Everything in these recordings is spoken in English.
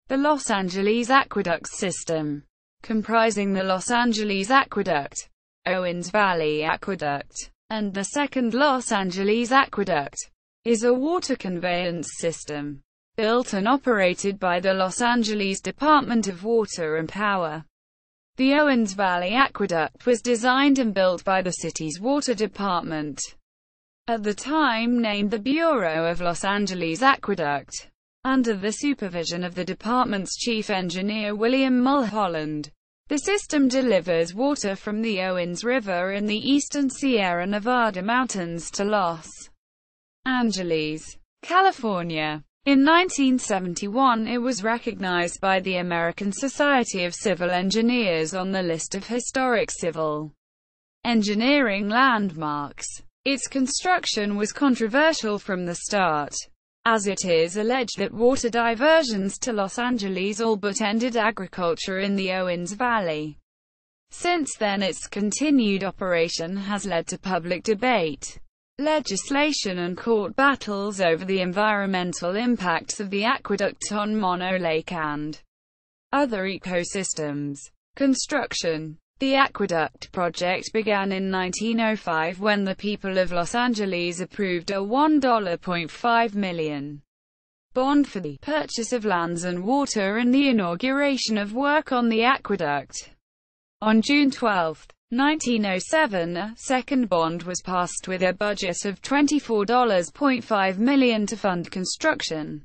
The Los Angeles Aqueduct System, comprising the Los Angeles Aqueduct, Owens Valley Aqueduct, and the second Los Angeles Aqueduct, is a water conveyance system, built and operated by the Los Angeles Department of Water and Power. The Owens Valley Aqueduct was designed and built by the city's water department, at the time named the Bureau of Los Angeles Aqueduct, under the supervision of the department's chief engineer William Mulholland. The system delivers water from the Owens River in the eastern Sierra Nevada mountains to Los Angeles, California. In 1971, it was recognized by the American Society of Civil Engineers on the list of historic civil engineering landmarks. Its construction was controversial from the start, as it is alleged that water diversions to Los Angeles all but ended agriculture in the Owens Valley. Since then, its continued operation has led to public debate, legislation and court battles over the environmental impacts of the aqueduct on Mono Lake and other ecosystems. Construction. The aqueduct project began in 1905 when the people of Los Angeles approved a $1.5 million bond for the purchase of lands and water and the inauguration of work on the aqueduct. On June 12, 1907, a second bond was passed with a budget of $24.5 million to fund construction.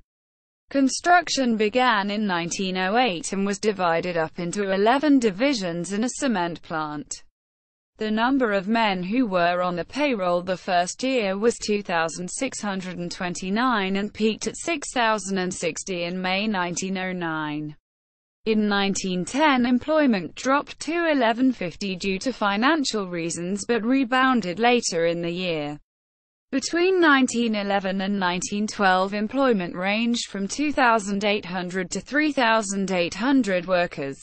Construction began in 1908 and was divided up into 11 divisions and a cement plant. The number of men who were on the payroll the first year was 2,629 and peaked at 6,060 in May 1909. In 1910, employment dropped to 1,150 due to financial reasons but rebounded later in the year. Between 1911 and 1912, employment ranged from 2,800 to 3,800 workers.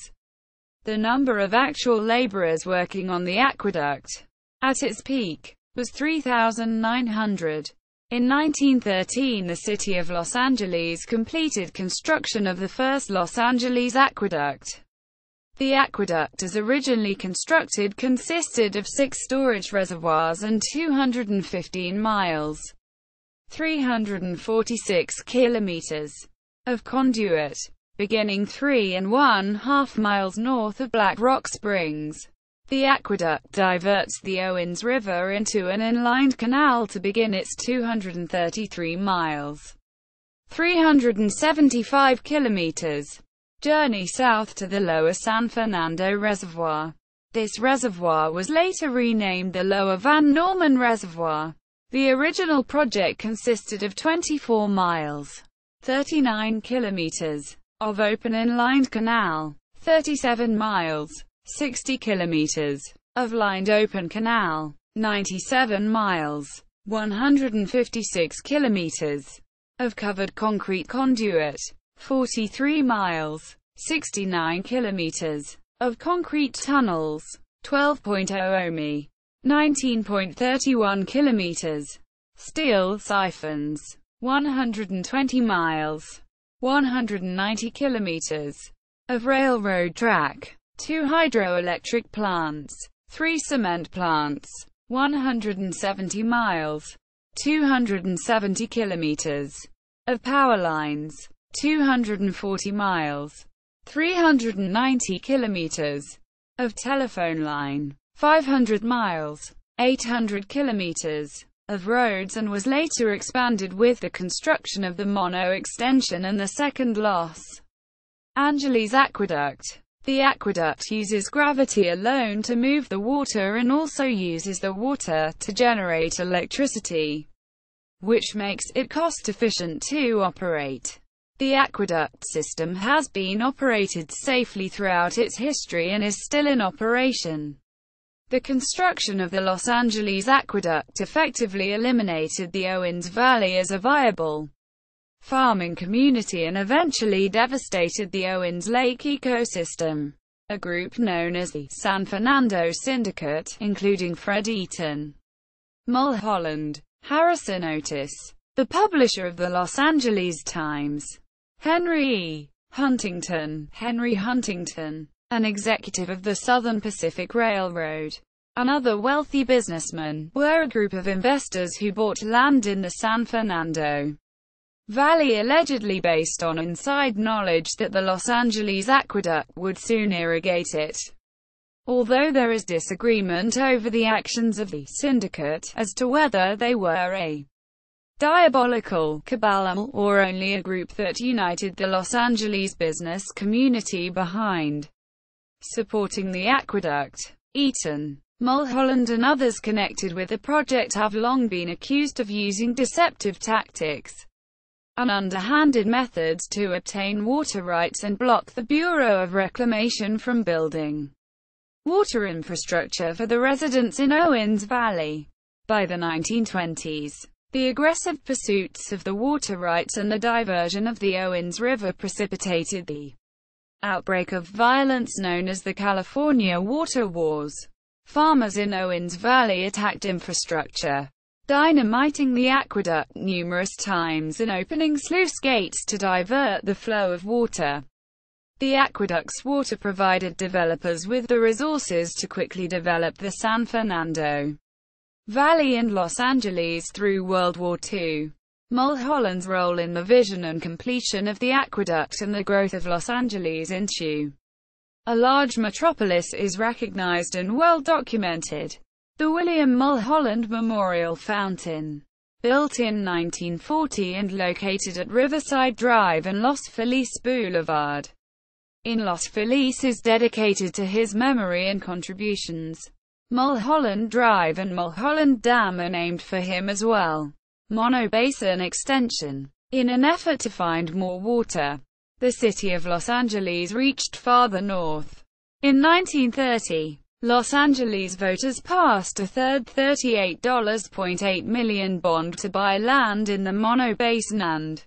The number of actual laborers working on the aqueduct, at its peak, was 3,900. In 1913, the city of Los Angeles completed construction of the first Los Angeles Aqueduct. The aqueduct, as originally constructed, consisted of 6 storage reservoirs and 215 miles, 346 kilometers, of conduit, beginning 3½ miles north of Black Rock Springs. The aqueduct diverts the Owens River into an inlined canal to begin its 233 miles, 375 kilometers, journey south to the Lower San Fernando Reservoir. This reservoir was later renamed the Lower Van Norman Reservoir. The original project consisted of 24 miles, 39 kilometers, of open inlined canal, 37 miles, 60 kilometers, of lined open canal, 97 miles, 156 kilometers, of covered concrete conduit, 43 miles, 69 kilometers, of concrete tunnels, 12.00 mi, 19.31 kilometers, steel siphons, 120 miles, 190 kilometers, of railroad track, 2 hydroelectric plants, 3 cement plants, 170 miles, 270 kilometers, of power lines, 240 miles, 390 kilometers, of telephone line, 500 miles, 800 kilometers, of roads, and was later expanded with the construction of the Mono extension and the second Los Angeles Aqueduct. The aqueduct uses gravity alone to move the water and also uses the water to generate electricity, which makes it cost-efficient to operate. The aqueduct system has been operated safely throughout its history and is still in operation. The construction of the Los Angeles Aqueduct effectively eliminated the Owens Valley as a viable farming community and eventually devastated the Owens Lake ecosystem. A group known as the San Fernando Syndicate, including Fred Eaton, Mulholland, Harrison Otis, the publisher of the Los Angeles Times, Henry E. Huntington, Henry Huntington, an executive of the Southern Pacific Railroad, and other wealthy businessmen, were a group of investors who bought land in the San Fernando Valley allegedly based on inside knowledge that the Los Angeles Aqueduct would soon irrigate it. Although there is disagreement over the actions of the syndicate, as to whether they were a diabolical cabal or only a group that united the Los Angeles business community behind supporting the aqueduct. Eaton, Mulholland and others connected with the project have long been accused of using deceptive tactics and underhanded methods to obtain water rights and block the Bureau of Reclamation from building water infrastructure for the residents in Owens Valley. By the 1920s, the aggressive pursuits of the water rights and the diversion of the Owens River precipitated the outbreak of violence known as the California Water Wars. Farmers in Owens Valley attacked infrastructure, dynamiting the aqueduct numerous times and opening sluice gates to divert the flow of water. The aqueduct's water provided developers with the resources to quickly develop the San Fernando Valley and Los Angeles through World War II. Mulholland's role in the vision and completion of the aqueduct and the growth of Los Angeles into a large metropolis is recognized and well documented. The William Mulholland Memorial Fountain, built in 1940 and located at Riverside Drive and Los Feliz Boulevard in Los Feliz, is dedicated to his memory and contributions. Mulholland Drive and Mulholland Dam are named for him as well. Mono Basin Extension. In an effort to find more water, the city of Los Angeles reached farther north. In 1930, Los Angeles voters passed a third $38.8 million bond to buy land in the Mono Basin and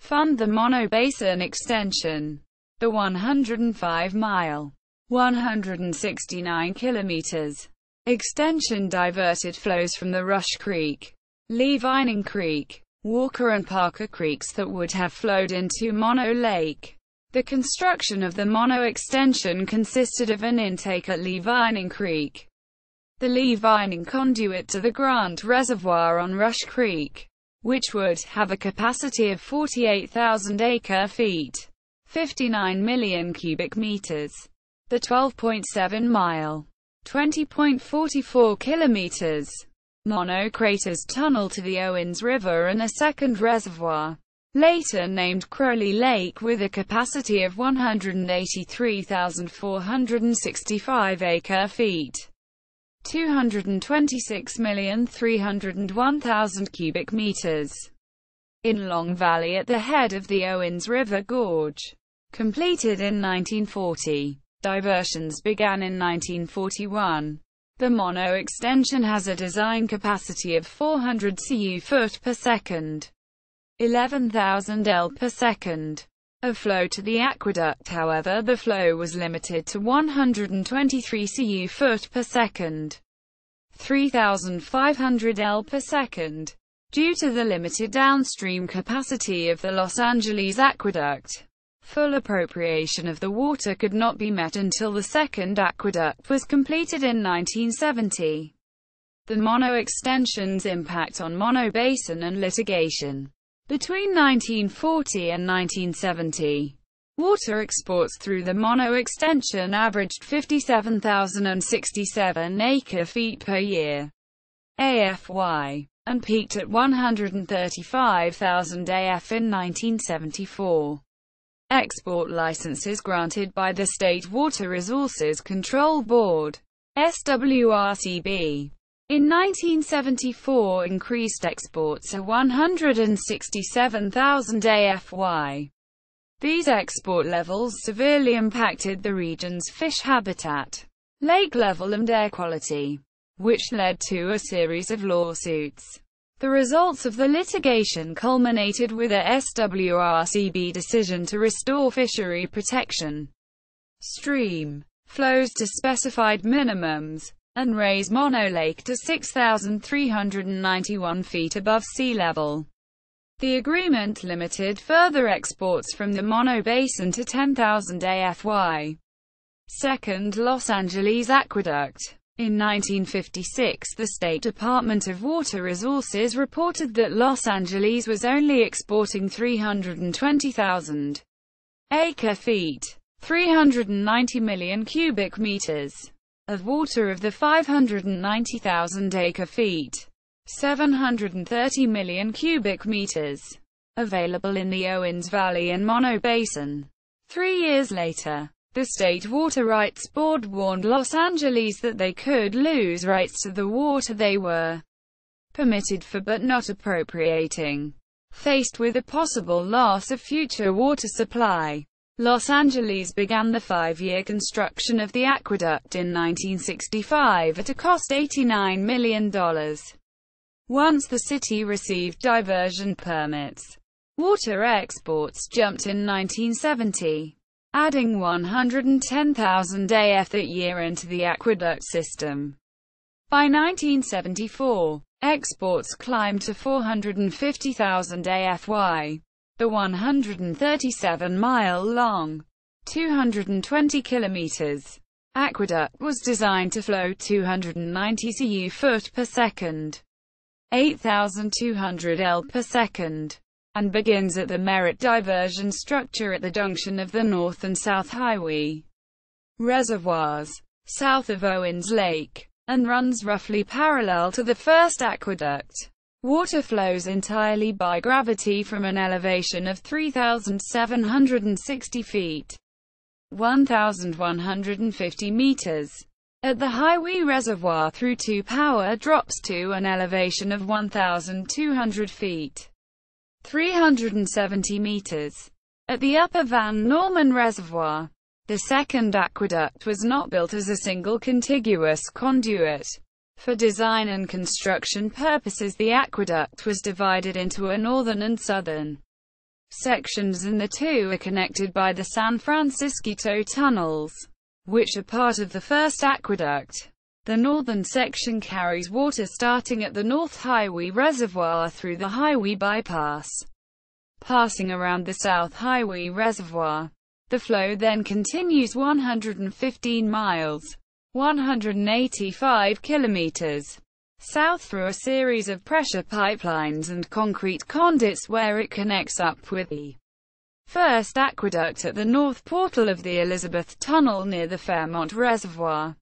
fund the Mono Basin Extension. The 105-mile, 169 kilometers extension diverted flows from the Rush Creek, Lee Vining Creek, Walker and Parker Creeks that would have flowed into Mono Lake. The construction of the Mono extension consisted of an intake at Lee Vining Creek, the Lee Vining conduit to the Grant Reservoir on Rush Creek, which would have a capacity of 48,000 acre-feet, 59 million cubic meters. The 12.7-mile, 20.44 kilometers Mono Craters tunnel to the Owens River and a second reservoir, later named Crowley Lake, with a capacity of 183,465 acre-feet, 226,301,000 cubic meters, in Long Valley at the head of the Owens River Gorge. Completed in 1940. Diversions began in 1941. The Mono extension has a design capacity of 400 cu/foot per second, 11,000 L per second of flow to the aqueduct. However, the flow was limited to 123 cu/foot per second, 3,500 L per second, due to the limited downstream capacity of the Los Angeles aqueduct. Full appropriation of the water could not be met until the second aqueduct was completed in 1970. The Mono extension's impact on Mono Basin and litigation. Between 1940 and 1970, water exports through the Mono extension averaged 57,067 acre-feet per year, AFY, and peaked at 135,000 AF in 1974. Export licenses granted by the State Water Resources Control Board, SWRCB, in 1974 increased exports to 167,000 AFY. These export levels severely impacted the region's fish habitat, lake level and air quality, which led to a series of lawsuits. The results of the litigation culminated with a SWRCB decision to restore fishery protection, stream flows to specified minimums, and raise Mono Lake to 6,391 feet above sea level. The agreement limited further exports from the Mono Basin to 10,000 AFY. Second Los Angeles Aqueduct. In 1956, the State Department of Water Resources reported that Los Angeles was only exporting 320,000 acre-feet, 390 million cubic meters, of water of the 590,000 acre-feet, 730 million cubic meters, available in the Owens Valley and Mono Basin. 3 years later, the State Water Rights Board warned Los Angeles that they could lose rights to the water they were permitted for but not appropriating. Faced with a possible loss of future water supply, Los Angeles began the 5-year construction of the aqueduct in 1965 at a cost $89 million. Once the city received diversion permits, water exports jumped in 1970. Adding 110,000 AF that year into the aqueduct system. By 1974, exports climbed to 450,000 AFY. The 137-mile-long, 220 kilometers aqueduct was designed to flow 290 cu/foot per second, 8,200 L per second, and begins at the Merritt diversion structure at the junction of the North and South Highway reservoirs, south of Owens Lake, and runs roughly parallel to the first aqueduct. Water flows entirely by gravity from an elevation of 3,760 feet, 1,150 meters, at the Highway Reservoir through two power drops to an elevation of 1,200 feet. 370 meters. At the Upper Van Norman Reservoir, the second aqueduct was not built as a single contiguous conduit. For design and construction purposes, the aqueduct was divided into a northern and southern sections, and the two are connected by the San Francisco tunnels, which are part of the first aqueduct. The northern section carries water starting at the North Highway Reservoir through the highway bypass, passing around the South Highway Reservoir. The flow then continues 115 miles, 185 kilometers, south through a series of pressure pipelines and concrete conduits where it connects up with the first aqueduct at the north portal of the Elizabeth Tunnel near the Fairmont Reservoir.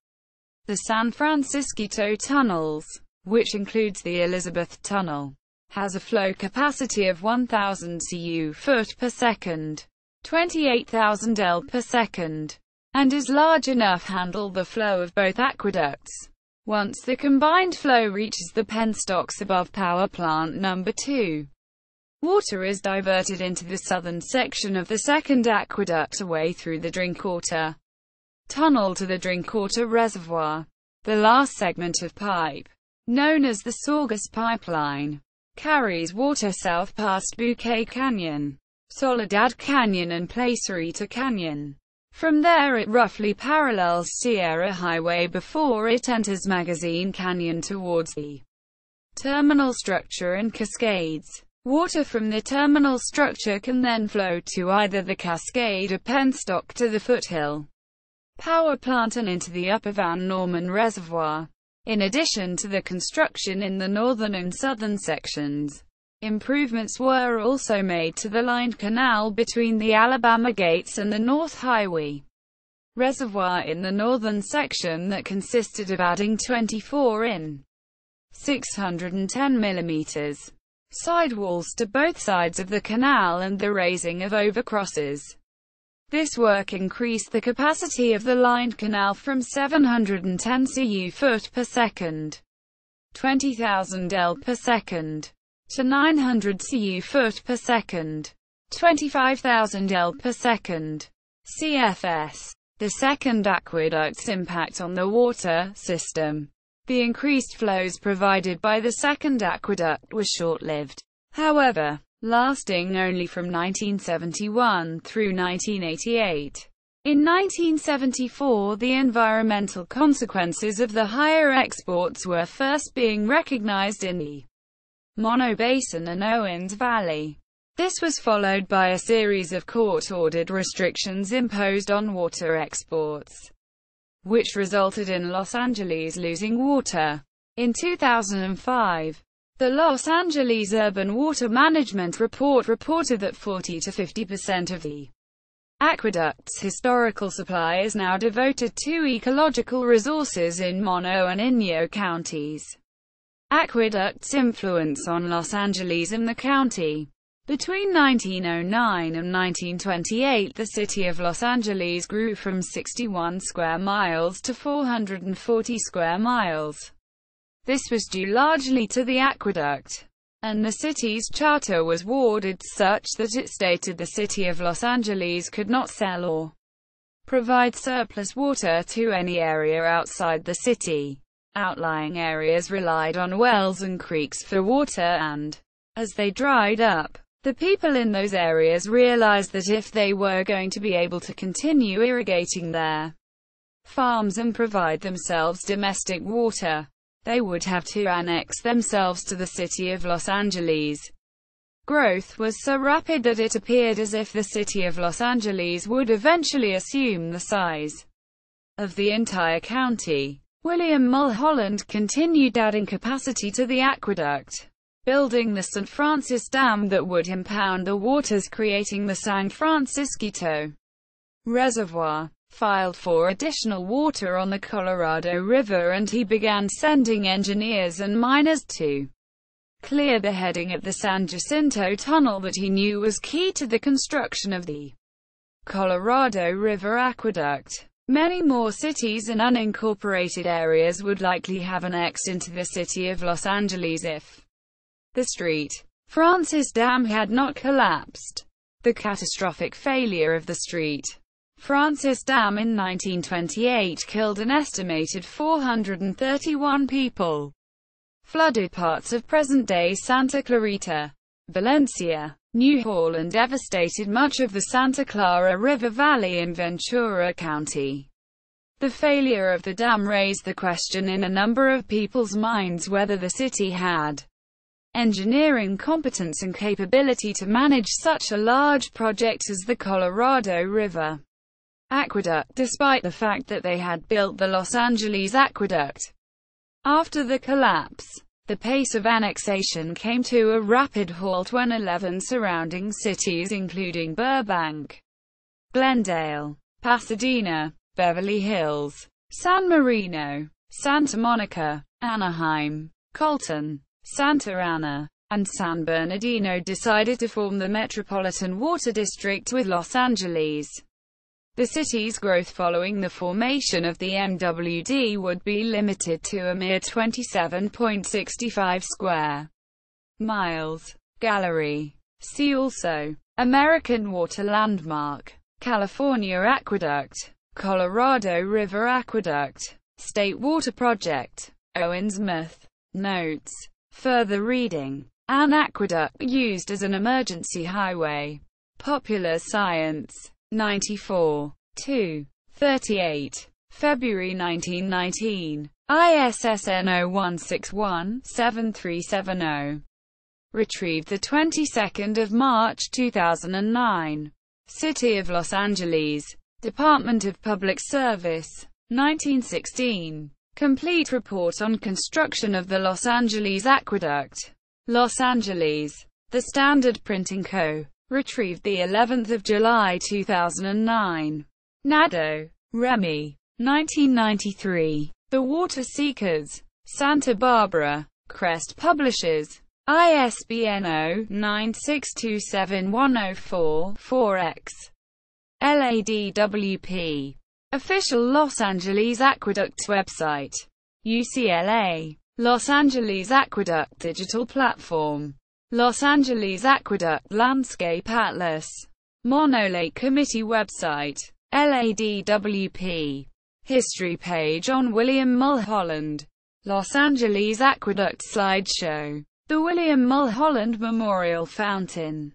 The San Francisco tunnels, which includes the Elizabeth Tunnel, has a flow capacity of 1,000 cu/foot per second, 28,000 L per second, and is large enough to handle the flow of both aqueducts. Once the combined flow reaches the penstocks above Power Plant Number 2, water is diverted into the southern section of the second aqueduct away through the Drinkwater Tunnel to the Drinkwater Reservoir. The last segment of pipe, known as the Saugus Pipeline, carries water south past Bouquet Canyon, Soledad Canyon and Placerita Canyon. From there it roughly parallels Sierra Highway before it enters Magazine Canyon towards the terminal structure and Cascades. Water from the terminal structure can then flow to either the Cascade or penstock to the foothill power plant and into the Upper Van Norman Reservoir. In addition to the construction in the northern and southern sections, improvements were also made to the lined canal between the Alabama Gates and the North Highway Reservoir in the northern section that consisted of adding 24 in 610 mm sidewalls to both sides of the canal and the raising of overcrosses. This work increased the capacity of the lined canal from 710 cu/foot per second, 20,000 L per second, to 900 cu/foot per second, 25,000 L per second. CFS. The second aqueduct's impact on the water system. The increased flows provided by the second aqueduct was short-lived, however, lasting only from 1971 through 1988. In 1974, the environmental consequences of the higher exports were first being recognized in the Mono Basin and Owens Valley. This was followed by a series of court-ordered restrictions imposed on water exports, which resulted in Los Angeles losing water. In 2005, the Los Angeles Urban Water Management Report reported that 40 to 50% of the aqueduct's historical supply is now devoted to ecological resources in Mono and Inyo counties. Aqueduct's influence on Los Angeles and the county. Between 1909 and 1928, the city of Los Angeles grew from 61 square miles to 440 square miles. This was due largely to the aqueduct, and the city's charter was worded such that it stated the city of Los Angeles could not sell or provide surplus water to any area outside the city. Outlying areas relied on wells and creeks for water, and as they dried up, the people in those areas realized that if they were going to be able to continue irrigating their farms and provide themselves domestic water, they would have to annex themselves to the city of Los Angeles. Growth was so rapid that it appeared as if the city of Los Angeles would eventually assume the size of the entire county. William Mulholland continued adding capacity to the aqueduct, building the St. Francis Dam that would impound the waters, creating the San Francisco Reservoir, filed for additional water on the Colorado River, and he began sending engineers and miners to clear the heading at the San Jacinto Tunnel that he knew was key to the construction of the Colorado River Aqueduct. Many more cities and unincorporated areas would likely have annexed into the city of Los Angeles if the St. Francis Dam had not collapsed. The catastrophic failure of the St. Francis Dam in 1928 killed an estimated 431 people, flooded parts of present-day Santa Clarita, Valencia, New Hall, and devastated much of the Santa Clara River Valley in Ventura County. The failure of the dam raised the question in a number of people's minds whether the city had engineering competence and capability to manage such a large project as the Colorado River Aqueduct, despite the fact that they had built the Los Angeles Aqueduct. After the collapse, the pace of annexation came to a rapid halt when 11 surrounding cities, including Burbank, Glendale, Pasadena, Beverly Hills, San Marino, Santa Monica, Anaheim, Colton, Santa Ana, and San Bernardino, decided to form the Metropolitan Water District with Los Angeles. The city's growth following the formation of the MWD would be limited to a mere 27.65 square miles. Gallery. See also: American Water Landmark, California Aqueduct, Colorado River Aqueduct, State Water Project, Owens Myth. Notes. Further reading. An aqueduct used as an emergency highway. Popular Science. 94. 2. 38. February 1919. ISSN 0161-7370. Retrieved the 22nd of March 2009. City of Los Angeles. Department of Public Service. 1916. Complete report on construction of the Los Angeles Aqueduct. Los Angeles. The Standard Printing Co. Retrieved the 11th of July 2009. Nadeau, Remy. 1993. The Water Seekers. Santa Barbara. Crest Publishers. ISBN 0-9627104-4X. LADWP. Official Los Angeles Aqueduct's website. UCLA. Los Angeles Aqueduct Digital Platform. Los Angeles Aqueduct Landscape Atlas. Mono Lake Committee website. LADWP. History page on William Mulholland. Los Angeles Aqueduct slideshow. The William Mulholland Memorial Fountain.